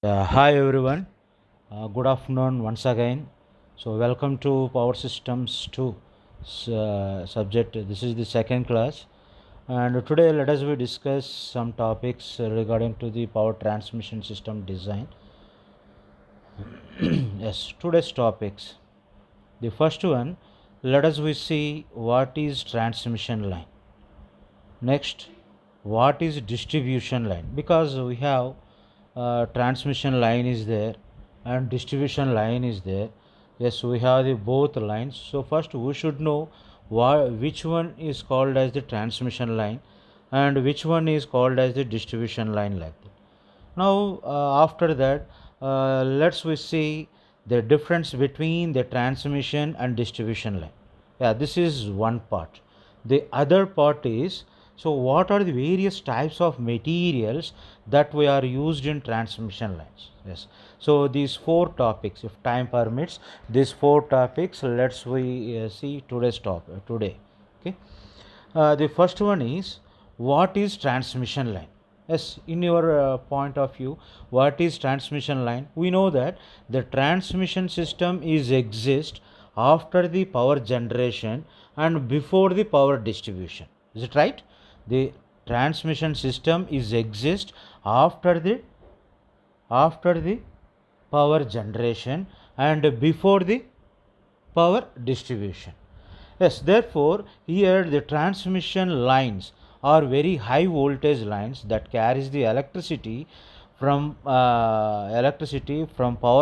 Hi everyone, good afternoon once again. So welcome to Power Systems 2 subject. This is the second class, and today let us we discuss some topics regarding to the power transmission system design. Yes, today's topics. The first one, let us we see what is transmission line. Next, what is distribution line? Because we have transmission line is there and distribution line is there. Yes, we have the both lines. So first we should know which one is called as the transmission line and which one is called as the distribution line, like that. Now after that, let's we see the difference between the transmission and distribution line. Yeah, this is one part. The other part is, so what are the various types of materials that we are used in transmission lines? Yes, so these four topics, if time permits, these four topics, let's we see today's topic today. Okay, the first one is, what is transmission line? Yes, in your point of view, what is transmission line? We know that the transmission system is exist after the power generation and before the power distribution. Is it right? The transmission system is exist after the power generation and before the power distribution. Yes, therefore, here the transmission lines are very high voltage lines that carries the electricity from power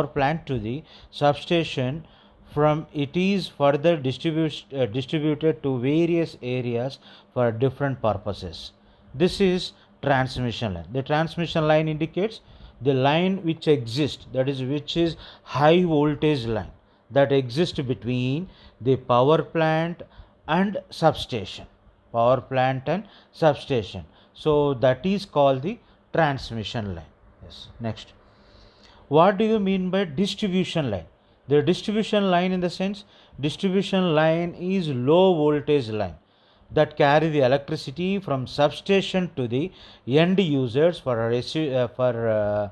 plant to the substation. From it is further distributed to various areas for different purposes. This is transmission line. The transmission line indicates the line which exists, that is, which is high voltage line that exists between the power plant and substation. Power plant and substation. So that is called the transmission line. Yes. Next, what do you mean by distribution line? The distribution line, in the sense, distribution line is low voltage line that carry the electricity from substation to the end users for that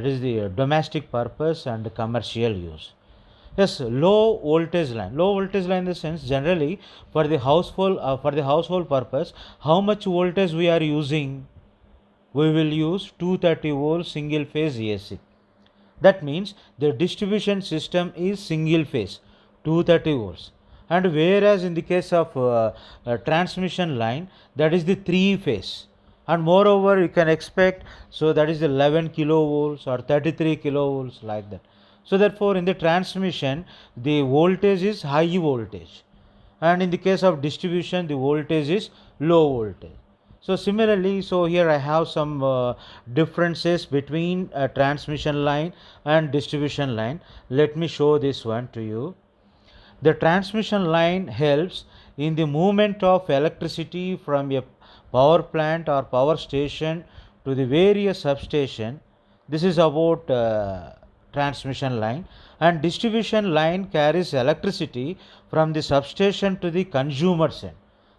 is the domestic purpose and commercial use. Yes, low voltage line. Low voltage line in the sense, generally for the household purpose, how much voltage we are using? We will use 230 volt single phase AC. That means the distribution system is single phase 230 volts, and whereas in the case of transmission line, that is the three phase, and moreover you can expect, so that is 11 kilovolts or 33 kilovolts, like that. So therefore in the transmission the voltage is high voltage, and in the case of distribution the voltage is low voltage. So similarly, so here I have some differences between a transmission line and distribution line. Let me show this one to you. The transmission line helps in the movement of electricity from a power plant or power station to the various substation. This is about transmission line. And distribution line carries electricity from the substation to the consumer's end,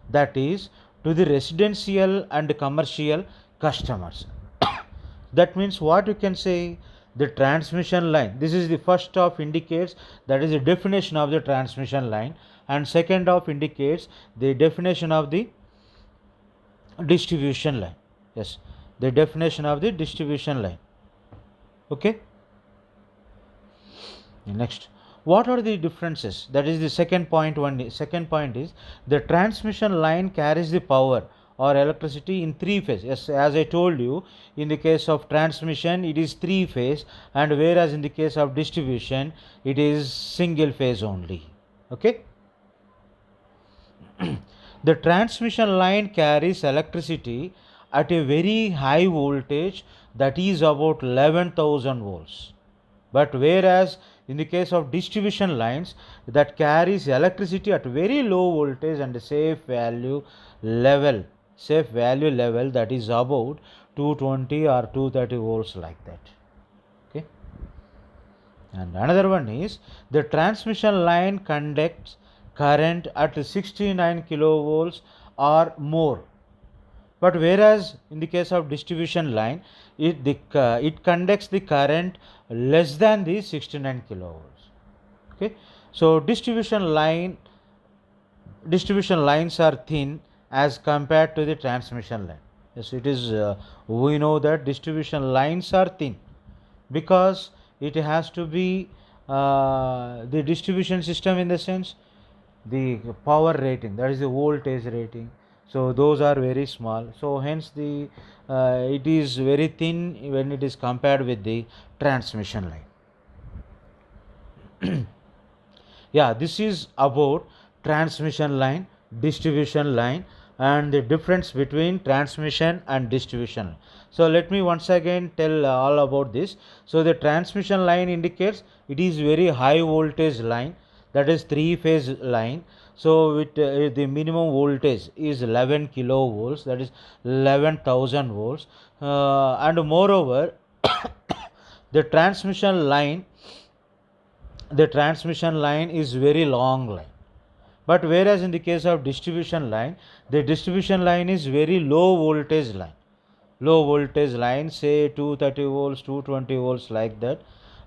that is, to the residential and commercial customers. That means what you can say, the transmission line, this is the first of indicates, that is the definition of the transmission line, and second of indicates the definition of the distribution line. Yes, the definition of the distribution line. Okay. Next, what are the differences? That is the second point. Second point is, the transmission line carries the power or electricity in three phase. Yes, as I told you, in the case of transmission it is three phase, and whereas in the case of distribution it is single phase only. Okay. The transmission line carries electricity at a very high voltage, that is about 11,000 volts. But whereas in the case of distribution lines, that carries electricity at very low voltage and safe value level, that is about 220 or 230 volts, like that. Okay. And another one is, the transmission line conducts current at 69 kilovolts or more. But whereas in the case of distribution line, it conducts the current less than the 69 kilovolts. Okay, so distribution lines are thin as compared to the transmission line. Yes, it is. We know that distribution lines are thin because it has to be the distribution system, in the sense the power rating, that is the voltage rating, so those are very small, so hence the it is very thin when it is compared with the transmission line. Yeah, this is about transmission line, distribution line, and the difference between transmission and distribution. So let me once again tell all about this. So the transmission line indicates it is very high voltage line, that is three phase line. So with the minimum voltage is 11 kilovolts, that is 11,000 volts, and moreover the transmission line is very long line. But whereas in the case of distribution line, the distribution line is very low voltage line. Low voltage line, say 230 volts, 220 volts, like that.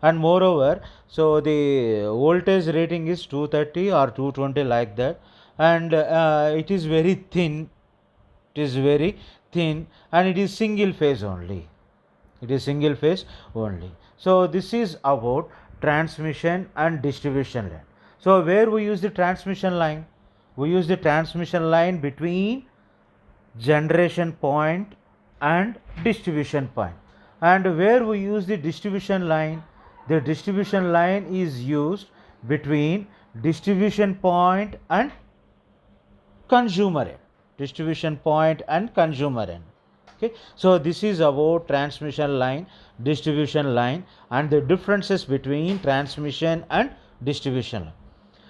And moreover, so the voltage rating is 230 or 220, like that. And it is very thin. It is very thin, and it is single phase only. It is single phase only. So this is about transmission and distribution line. So where we use the transmission line? We use the transmission line between generation point and distribution point. And where we use the distribution line? The distribution line is used between distribution point and consumer end. Distribution point and consumer end. Okay, so this is about transmission line, distribution line, and the differences between transmission and distribution line.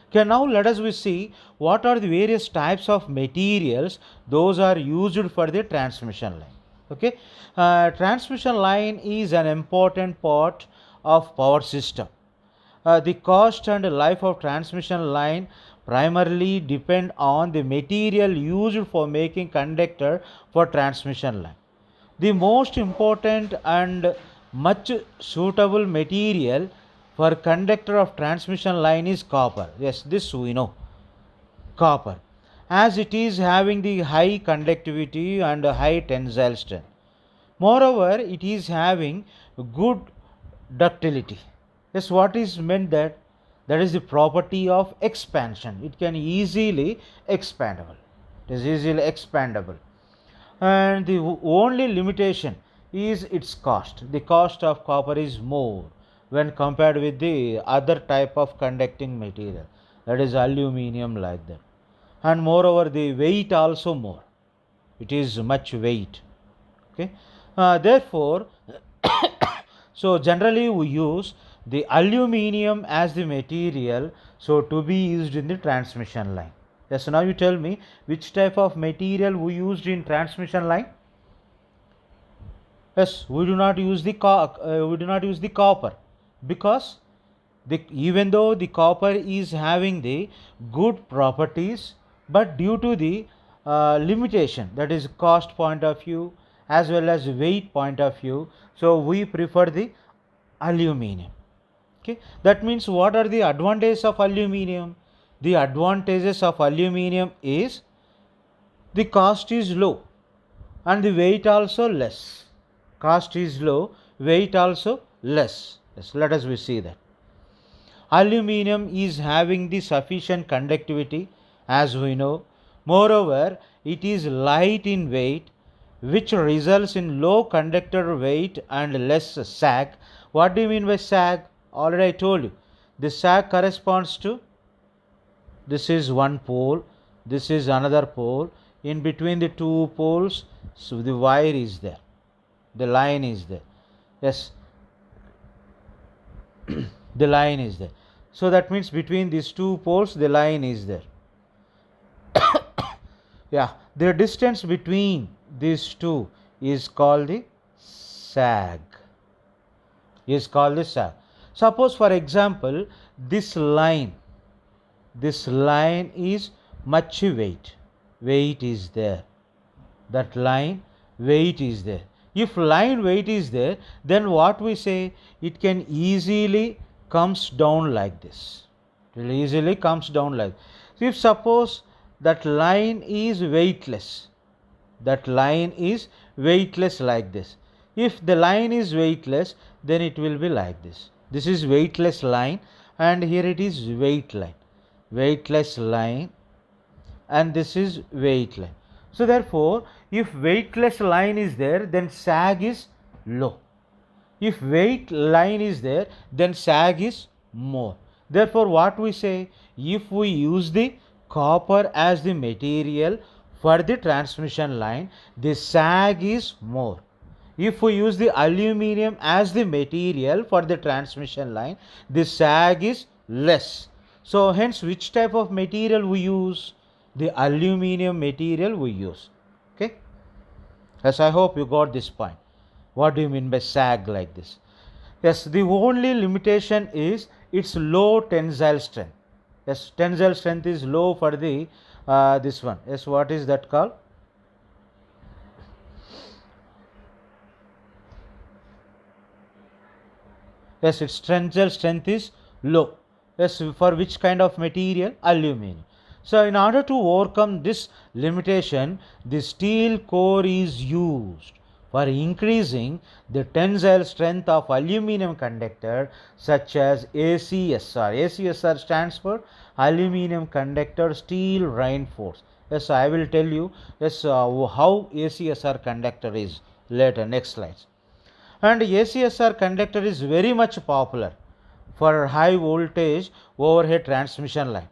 Okay, now let us see what are the various types of materials those are used for the transmission line. Okay, transmission line is an important part of power system. The cost and life of transmission line primarily depend on the material used for making conductor for transmission line. The most important and much suitable material for conductor of transmission line is copper. Yes, this we know. Copper, as it is having the high conductivity and high tensile strength. Moreover, it is having good ductility. Yes, what is meant that? That is the property of expansion. It can easily expandable. It is easily expandable. And the only limitation is its cost. The cost of copper is more when compared with the other type of conducting material, that is aluminium, like that. And moreover, the weight also more. It is much weight. Okay. Therefore, so generally we use the aluminium as the material, so to be used in the transmission line. Yes, so now you tell me which type of material we used in transmission line. Yes, we do not use the copper, because even though the copper is having the good properties, but due to the limitation, that is cost point of view as well as weight point of view, so we prefer the aluminium. Okay, that means what are the advantages of aluminium? The advantages of aluminium is the cost is low and the weight also less. Cost is low, weight also less. Yes, let us see that. Aluminium is having the sufficient conductivity, as we know. Moreover, it is light in weight, which results in low conductor weight and less sag. What do you mean by sag? Already I told you. The sag corresponds to, this is one pole, this is another pole. In between the two poles, so the wire is there, the line is there. Yes, the line is there. So that means between these two poles, the line is there. Yeah, the distance between these two is called the sag. Suppose, for example, this line is much weight is there. that line weight is there. If line weight is there, then what we say, it can easily comes down like this. It will easily comes down like this. If suppose that line is weightless, that line is weightless like this. If the line is weightless, then it will be like this. This is weightless line, and here it is weight line, weightless line, and this is weight line. So therefore, if weightless line is there, then sag is low. If weight line is there, then sag is more. Therefore, what we say, if we use the copper as the material for the transmission line, the sag is more. If we use the aluminum as the material for the transmission line, the sag is less. So hence, which type of material we use? The aluminum material we use. Okay. Yes, I hope you got this point. What do you mean by sag like this? Yes, the only limitation is its low tensile strength. Yes, tensile strength is low for the this one. Yes, what is that called? Yes, its tensile strength is low. Yes, for which kind of material? Aluminum. So in order to overcome this limitation, the steel core is used for increasing the tensile strength of aluminum conductor, such as ACSR. ACSR stands for aluminum conductor steel reinforced. Yes, I will tell you how ACSR conductor is later, next slides. And ACSR conductor is very much popular for high voltage overhead transmission line.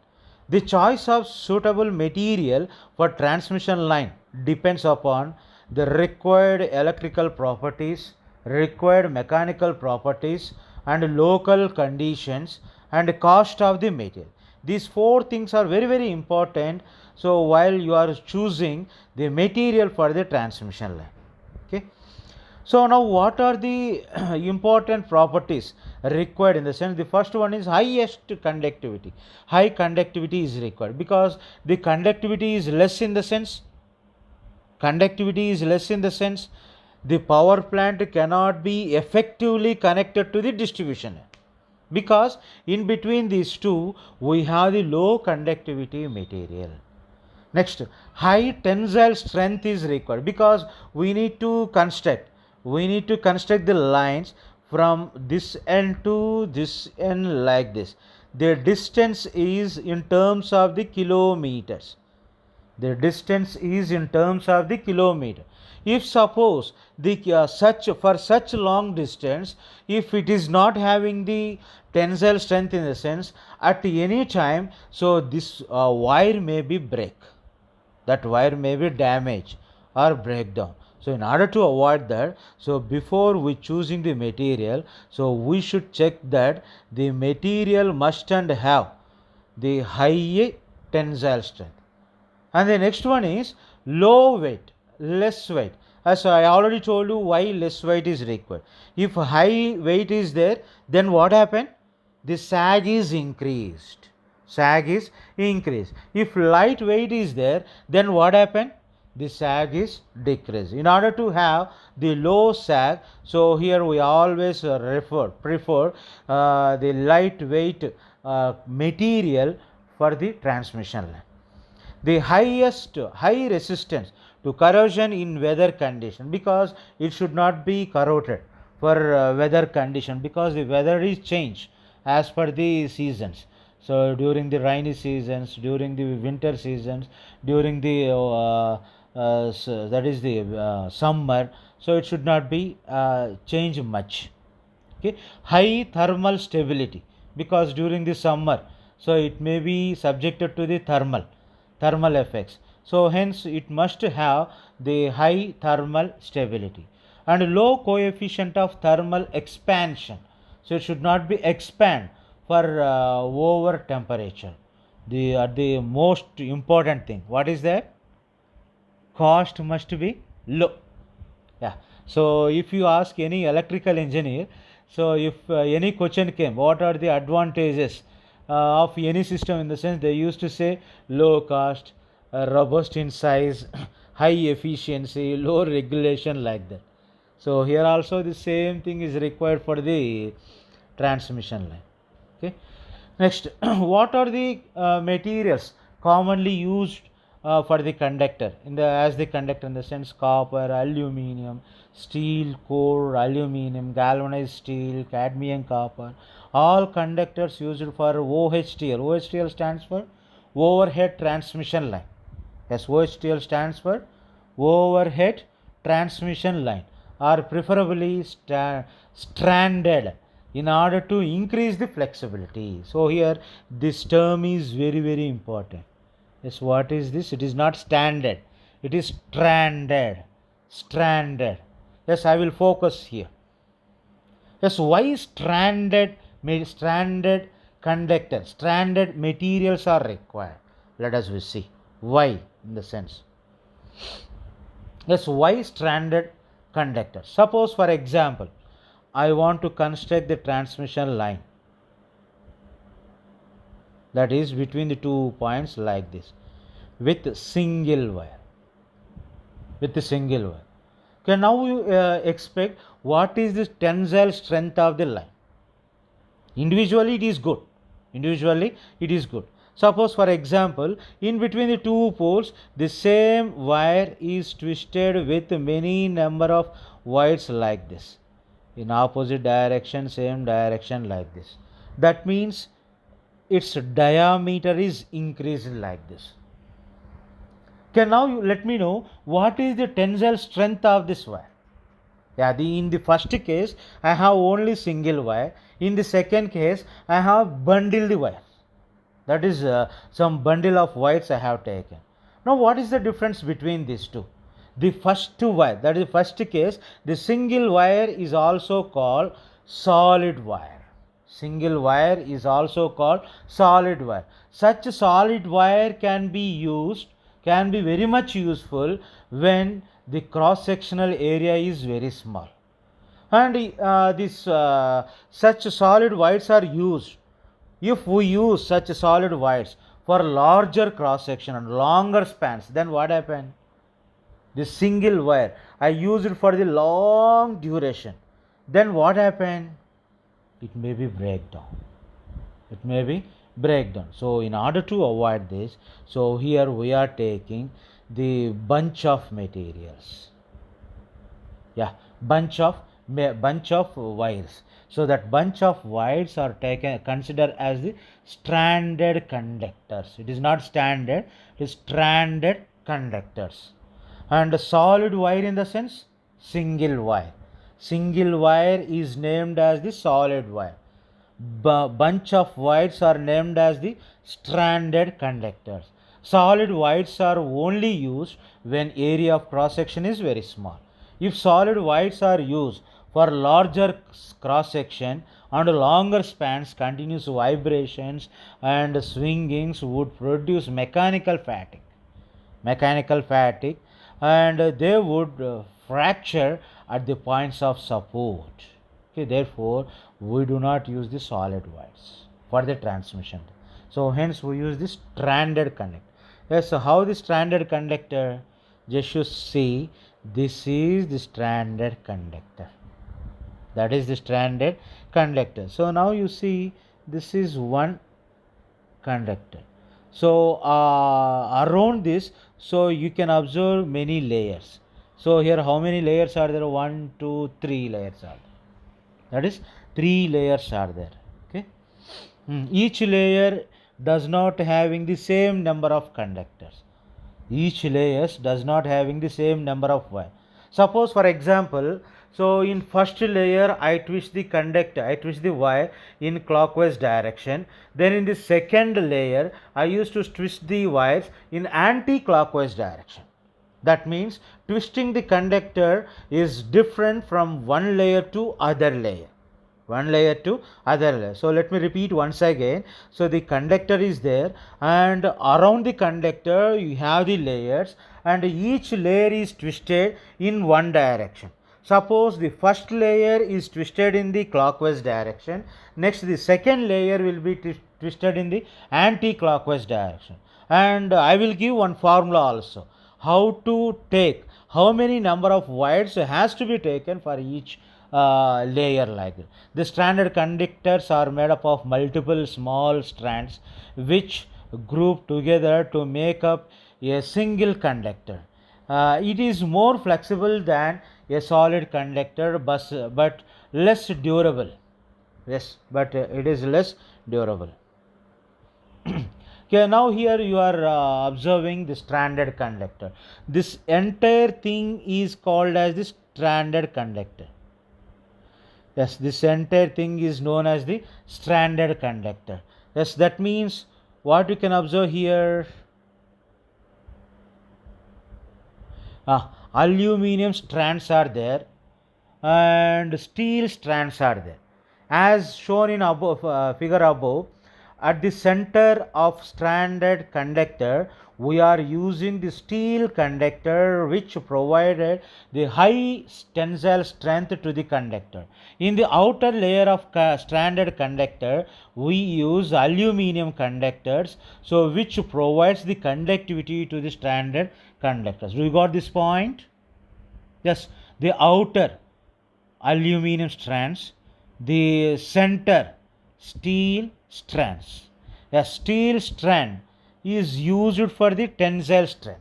The choice of suitable material for transmission line depends upon the required electrical properties, required mechanical properties, and local conditions, and cost of the material. These four things are very, very important. So while you are choosing the material for the transmission line. Okay. So now what are the important properties required? In the sense, the first one is highest conductivity. High conductivity is required because the conductivity is less in the sense, the power plant cannot be effectively connected to the distribution, because in between these two we have the low conductivity material. Next, high tensile strength is required because we need to construct the lines from this end to this end like this. The distance is in terms of the kilometers. If suppose the for such long distance, if it is not having the tensile strength in the sense, at any time, so this wire may be break. That wire may be damaged or break down. So in order to avoid that, so before we choosing the material, so we should check that the material must and have the high tensile strength. And the next one is low weight, less weight. As I already told you why less weight is required. If high weight is there, then what happen? The sag is increased. If light weight is there, then what happen? The sag is decreased. In order to have the low sag, so here we always prefer the lightweight material for the transmission line. The high resistance to corrosion in weather condition, because it should not be corroded for weather condition, because the weather is changed as per the seasons. So during the rainy seasons, during the winter seasons, during the summer, so it should not be changed much. Okay. High thermal stability, because during the summer, so it may be subjected to the thermal effects. So hence it must have the high thermal stability and low coefficient of thermal expansion. So it should not be expand for over temperature. The most important thing, what is that? Cost must be low. Yeah. So if you ask any electrical engineer, so if any question came, what are the advantages of any system, in the sense they used to say low cost, robust in size, high efficiency, low regulation, like that. So here also the same thing is required for the transmission line. Okay. Next, what are the materials commonly used for the conductor in the as the conductor, in the sense copper, aluminum, steel core, aluminum, galvanized steel, cadmium, copper, all conductors used for OHTL. OHTL stands for overhead transmission line. Yes, OHTL stands for overhead transmission line, are preferably stranded in order to increase the flexibility. So here this term is very very important. Yes, what is this? It is not standard, it is stranded. Stranded. Yes, I will focus here. Yes, why stranded conductor, stranded materials are required? Let us see why, in the sense. Yes, why stranded conductor? Suppose, for example, I want to construct the transmission line, that is between the 2 points, like this, with single wire. With a single wire. Okay, now you expect what is the tensile strength of the line. Individually it is good. Individually it is good. Suppose, for example, in between the two poles, the same wire is twisted with many number of wires, like this, in opposite direction, same direction, like this. That means its diameter is increased, like this. Okay, now you let me know what is the tensile strength of this wire. Yeah, in the first case I have only single wire. In the second case I have bundled the wire. That is some bundle of wires I have taken. Now what is the difference between these two? The first two wire, that is the first case, the single wire is also called solid wire. Single wire is also called solid wire. Such solid wire can be very much useful when the cross sectional area is very small, and such solid wires are used. If we use such solid wires for larger cross section and longer spans, then what happen? The single wire I use it for the long duration, then what happen? It may be breakdown. It may be breakdown. So in order to avoid this, so here we are taking the bunch of materials. Yeah, bunch of wires. So that bunch of wires are taken, considered as the stranded conductors. It is not standard, it is stranded conductors. And solid wire, in the sense single wire. Single wire is named as the solid wire. Bunch of wires are named as the stranded conductors. Solid wires are only used when area of cross section is very small. If solid wires are used for larger cross section and longer spans, continuous vibrations and swingings would produce mechanical fatigue. Mechanical fatigue, and they would fracture at the points of support. Okay, therefore we do not use the solid wires for the transmission. So hence we use the stranded conductor. Yes, so how the stranded conductor? Just you see, this is the stranded conductor. That is the stranded conductor. So now you see, this is one conductor. So around this, so you can observe many layers. So here how many layers are there? 1, 2, 3 layers are there. That is 3 layers are there. Okay. Each layer does not having the same number of conductors. Each layers does not having the same number of wire. Suppose, for example, so in first layer I twist the conductor, I twist the wire in clockwise direction. Then in the second layer I used to twist the wires in anti-clockwise direction. That means twisting the conductor is different from one layer to other layer. One layer to other layer. So let me repeat once again. So the conductor is there, and around the conductor you have the layers, and each layer is twisted in one direction. Suppose the first layer is twisted in the clockwise direction. Next the second layer will be twisted in the anti-clockwise direction. And I will give one formula also. how to take, how many number of wires has to be taken for each layer like that. The stranded conductors are made up of multiple small strands which group together to make up a single conductor. It is more flexible than a solid conductor but less durable. Yes, but it is less durable. Okay, now here you are observing the stranded conductor. This entire thing is called as the stranded conductor. Yes, this entire thing is known as the stranded conductor. Yes, that means what you can observe here, aluminum strands are there and steel strands are there. As shown in above, figure above, at the center of stranded conductor, we are using the steel conductor which provided the high tensile strength to the conductor. In the outer layer of stranded conductor, we use aluminum conductors, so which provides the conductivity to the stranded conductors. Do you got this point? Yes, the outer aluminum strands, the center steel strands. A steel strand is used for the tensile strength,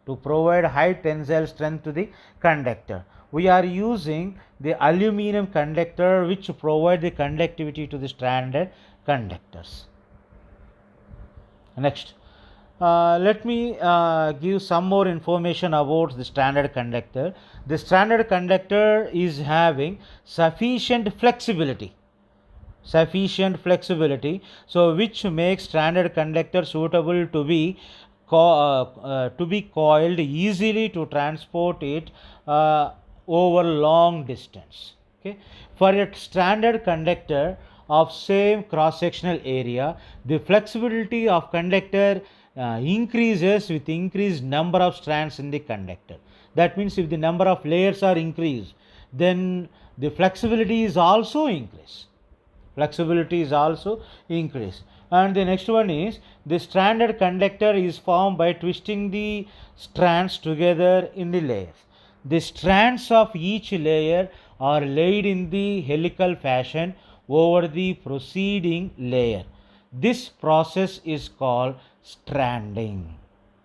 to provide high tensile strength to the conductor. We are using the aluminum conductor which provide the conductivity to the stranded conductors. Next, let me give some more information about the standard conductor. The standard conductor is having sufficient flexibility, so which makes standard conductor suitable to be coiled easily to transport it over long distance. Okay, for a standard conductor of same cross sectional area, the flexibility of conductor increases with increased number of strands in the conductor. That means if the number of layers are increased, then the flexibility is also increased. And the next one is, the stranded conductor is formed by twisting the strands together in the layers. The strands of each layer are laid in the helical fashion over the preceding layer. This process is called stranding.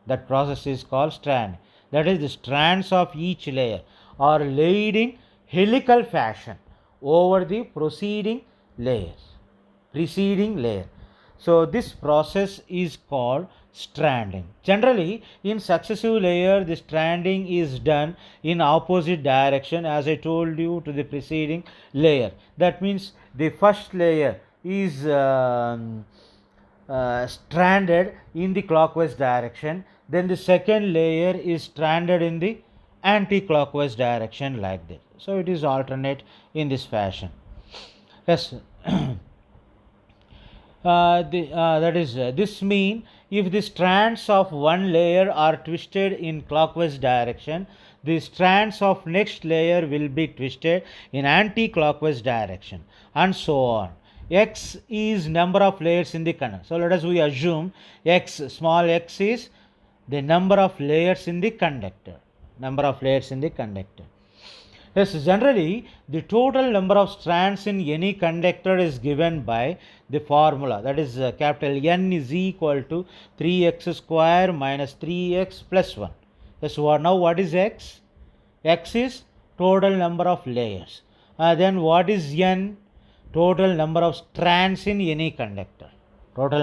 That process is called strand. That is, the strands of each layer are laid in helical fashion over the preceding layer. So this process is called stranding. Generally, in successive layer, the stranding is done in opposite direction, as I told you, to the preceding layer. That means the first layer is stranded in the clockwise direction, then the second layer is stranded in the anti-clockwise direction, like that. So it is alternate in this fashion. Yes. This mean, if the strands of one layer are twisted in clockwise direction, the strands of next layer will be twisted in anti-clockwise direction, and so on. X is number of layers in the conductor. So let us we assume x, small x is the number of layers in the conductor. Yes, generally the total number of strands in any conductor is given by the formula, that is capital N is equal to 3x square minus 3x plus 1. Yes, now what is x? X is total number of layers. Then what is N? Total number of strands in any conductor. That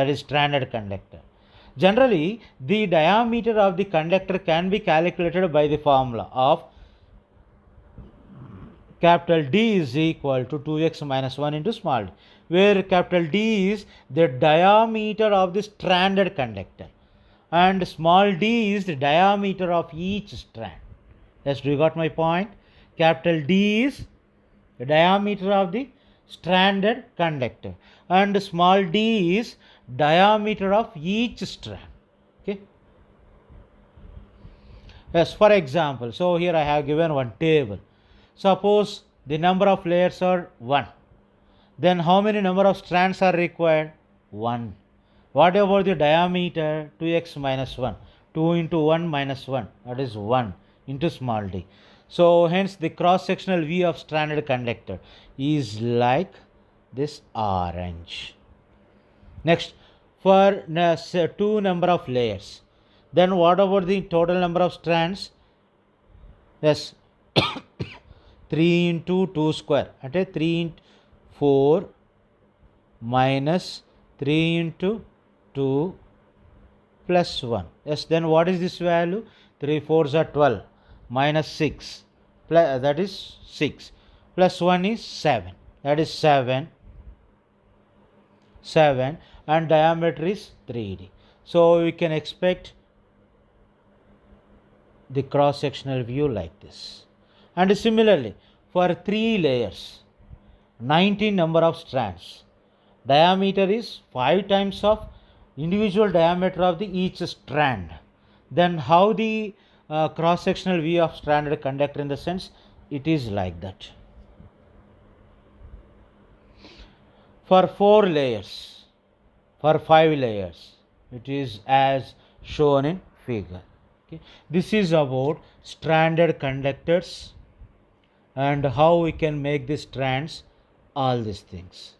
is stranded conductor. Generally, the diameter of the conductor can be calculated by the formula of capital D is equal to 2x minus 1 into small d, where capital D is the diameter of the stranded conductor and small d is the diameter of each strand. Yes, do you got my point? Capital D is the diameter of the stranded conductor and small d is diameter of each strand. Okay. Yes, for example, so here I have given one table. Suppose the number of layers are 1. Then how many number of strands are required? 1. What about the diameter? 2x minus 1. 2 into 1 minus 1, that is 1 into small d. So hence the cross sectional view of stranded conductor is like this orange. Next, for two number of layers, then what about the total number of strands? Yes, 3 into 2 square, ante 3 into 4 minus 3 into 2 plus 1. Yes, then what is this value? 3 4s are 12 minus 6 plus, that is 6 plus 1 is 7, that is 7 and diameter is 3d. So we can expect the cross sectional view like this. And similarly for 3 layers, 19 number of strands, diameter is 5 times of individual diameter of the each strand. Then how the cross sectional view of stranded conductor, in the sense it is like that. For 4 layers, for 5 layers, it is as shown in figure. Okay. This is about stranded conductors and how we can make the strands, all these things.